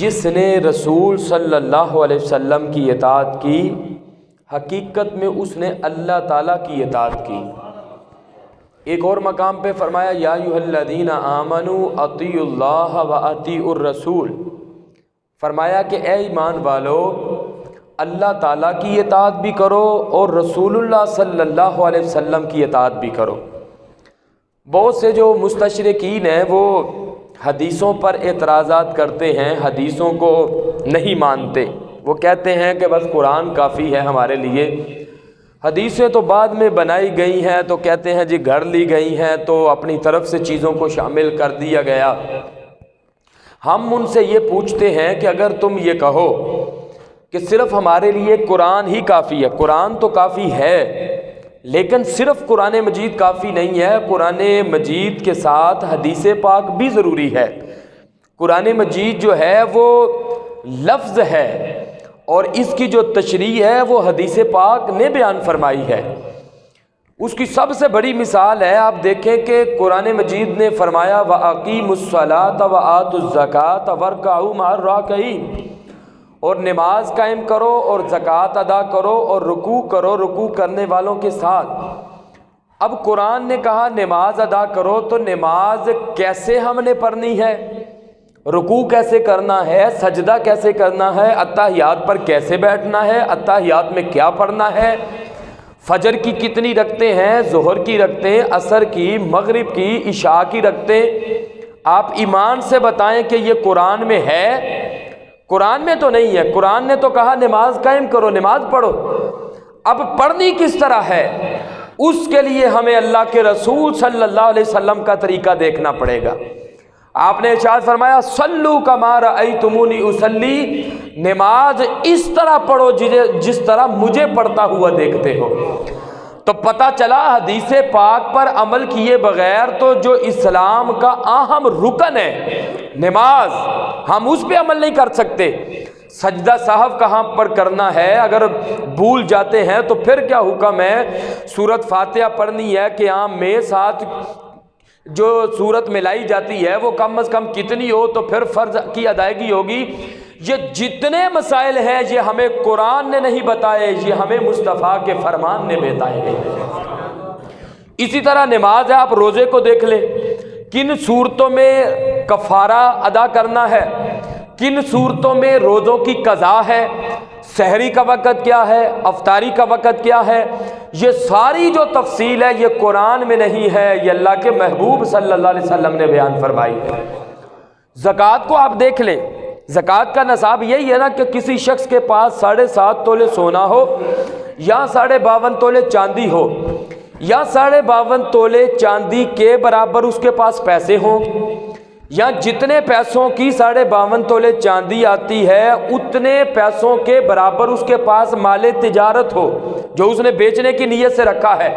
جس نے رسول صلی اللہ علیہ وسلم کی اطاعت کی حقیقت میں اس نے اللہ تعالیٰ کی اطاعت کی۔ ایک اور مقام پہ فرمایا یا ایھا الذین آمنوا اطیعوا اللہ واطیعوا الرسول، فرمایا کہ اے ایمان والو اللہ تعالیٰ کی اطاعت بھی کرو اور رسول اللہ صلی اللہ علیہ وسلم کی اطاعت بھی کرو۔ بہت سے جو مستشرقین ہیں وہ حدیثوں پر اعتراضات کرتے ہیں، حدیثوں کو نہیں مانتے، وہ کہتے ہیں کہ بس قرآن کافی ہے ہمارے لیے، حدیثیں تو بعد میں بنائی گئی ہیں، تو کہتے ہیں جی گھڑ لی گئی ہیں تو اپنی طرف سے چیزوں کو شامل کر دیا گیا۔ ہم ان سے یہ پوچھتے ہیں کہ اگر تم یہ کہو کہ صرف ہمارے لیے قرآن ہی کافی ہے، قرآن تو کافی ہے لیکن صرف قرآن مجید کافی نہیں ہے، قرآن مجید کے ساتھ حدیث پاک بھی ضروری ہے۔ قرآن مجید جو ہے وہ لفظ ہے اور اس کی جو تشریح ہے وہ حدیث پاک نے بیان فرمائی ہے۔ اس کی سب سے بڑی مثال ہے، آپ دیکھیں کہ قرآن مجید نے فرمایا وَأَقِیمُوا الصَّلَاةَ وَآتُوا الزَّکَاةَ وَارْکَعُوا مَعَ الرَّاکعِینَ، اور نماز قائم کرو اور زکوٰۃ ادا کرو اور رکوع کرو رکوع کرنے والوں کے ساتھ۔ اب قرآن نے کہا نماز ادا کرو، تو نماز کیسے ہم نے پڑھنی ہے، رکوع کیسے کرنا ہے، سجدہ کیسے کرنا ہے، اتحیات پر کیسے بیٹھنا ہے، اتحیات میں کیا پڑھنا ہے، فجر کی کتنی رکعتیں ہیں، ظہر کی رکعتیں، عصر کی، مغرب کی، عشاء کی رکعتیں، آپ ایمان سے بتائیں کہ یہ قرآن میں ہے؟ قرآن میں تو نہیں ہے۔ قرآن نے تو کہا نماز قائم کرو، نماز پڑھو، اب پڑھنی کس طرح ہے اس کے لیے ہمیں اللہ کے رسول صلی اللہ علیہ وسلم کا طریقہ دیکھنا پڑے گا۔ آپ نے ارشاد فرمایا صلو کما رأیتمونی اصلی، نماز اس طرح پڑھو جس طرح مجھے پڑھتا ہوا دیکھتے ہو۔ تو پتہ چلا حدیث پاک پر عمل کیے بغیر تو جو اسلام کا اہم رکن ہے نماز، ہم اس پہ عمل نہیں کر سکتے۔ سجدہ صاحب کہاں پر کرنا ہے، اگر بھول جاتے ہیں تو پھر کیا حکم ہے، سورۃ فاتحہ پڑھنی ہے قیام میں، ساتھ جو سورت ملائی جاتی ہے وہ کم از کم کتنی ہو تو پھر فرض کی ادائیگی ہوگی۔ یہ جتنے مسائل ہیں یہ ہمیں قرآن نے نہیں بتائے، یہ ہمیں مصطفیٰ کے فرمان نے بتائے ہیں۔ اسی طرح نماز ہے، آپ روزے کو دیکھ لیں، کن صورتوں میں کفارہ ادا کرنا ہے، کن صورتوں میں روزوں کی قضا ہے، سحری کا وقت کیا ہے، افطاری کا وقت کیا ہے، یہ ساری جو تفصیل ہے یہ قرآن میں نہیں ہے، یہ اللہ کے محبوب صلی اللہ علیہ وسلم نے بیان فرمائی ہے۔ زکوٰۃ کو آپ دیکھ لیں، زکوٰۃ کا نصاب یہی ہے نا کہ کسی شخص کے پاس 7.5 تولے سونا ہو یا 52.5 تولے چاندی ہو یا 52.5 تولے چاندی کے برابر اس کے پاس پیسے ہوں، یا جتنے پیسوں کی 52.5 تولے چاندی آتی ہے اتنے پیسوں کے برابر اس کے پاس مال تجارت ہو جو اس نے بیچنے کی نیت سے رکھا ہے،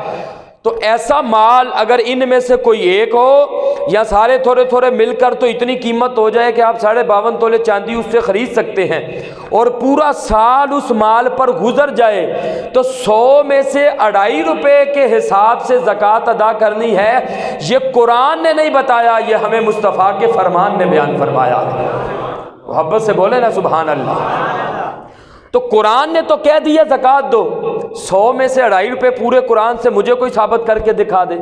تو ایسا مال اگر ان میں سے کوئی ایک ہو یا سارے تھوڑے تھوڑے مل کر تو اتنی قیمت ہو جائے کہ آپ 52.5 تولے چاندی اس سے خرید سکتے ہیں، اور پورا سال اس مال پر گزر جائے تو 100 میں سے 2.5 روپے کے حساب سے زکوٰۃ ادا کرنی ہے۔ یہ قرآن نے نہیں بتایا، یہ ہمیں مصطفیٰ کے فرمان نے بیان فرمایا۔ محبت سے بولے نا سبحان اللہ۔ تو قرآن نے تو کہہ دیا زکوٰۃ دو، 100 میں سے 2.5 روپے پورے قرآن سے مجھے کوئی ثابت کر کے دکھا دے،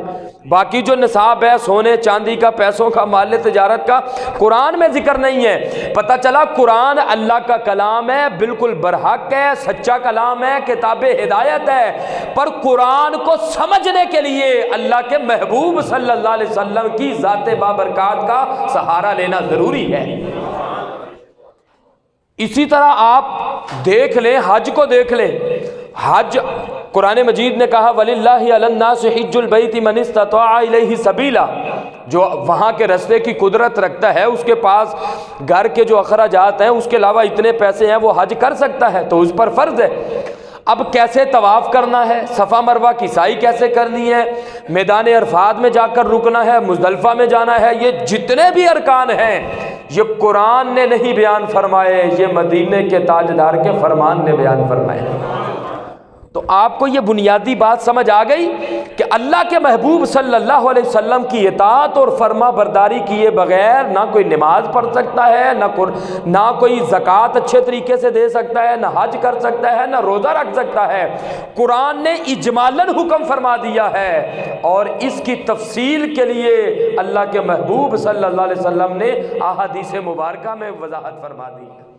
باقی جو نصاب ہے سونے چاندی کا، پیسوں کا، مال تجارت کا، قرآن میں ذکر نہیں ہے۔ پتہ چلا قرآن اللہ کا کلام ہے، بالکل برحق ہے، سچا کلام ہے، کتاب ہدایت ہے، پر قرآن کو سمجھنے کے لیے اللہ کے محبوب صلی اللہ علیہ وسلم کی ذات بابرکات کا سہارا لینا ضروری ہے۔ اسی طرح آپ دیکھ لیں، حج کو دیکھ لیں، حج قرآن مجید نے کہا وَلِلَّهِ عَلَى النَّاسِ حِجُّ الْبَيْتِ مَنِ اسْتَطَاعَ إِلَيْهِ سَبِيلًا، جو وہاں کے رستے کی قدرت رکھتا ہے، اس کے پاس گھر کے جو اخراجات ہیں اس کے علاوہ اتنے پیسے ہیں وہ حج کر سکتا ہے، تو اس پر فرض ہے۔ اب کیسے طواف کرنا ہے، صفا مروہ کی سعی کیسے کرنی ہے، میدان عرفات میں جا کر رکنا ہے، مزدلفہ میں جانا ہے، یہ جتنے بھی ارکان ہیں یہ قرآن نے نہیں بیان فرمائے، یہ مدینے کے تاجدار کے فرمان نے بیان فرمائے۔ تو آپ کو یہ بنیادی بات سمجھ آ گئی کہ اللہ کے محبوب صلی اللہ علیہ وسلم کی اطاعت اور فرما برداری کیے بغیر نہ کوئی نماز پڑھ سکتا ہے، نہ کوئی زکوٰۃ اچھے طریقے سے دے سکتا ہے، نہ حج کر سکتا ہے، نہ روزہ رکھ سکتا ہے۔ قرآن نے اجمالاً حکم فرما دیا ہے، اور اس کی تفصیل کے لیے اللہ کے محبوب صلی اللہ علیہ وسلم نے احادیث مبارکہ میں وضاحت فرما دی ہے۔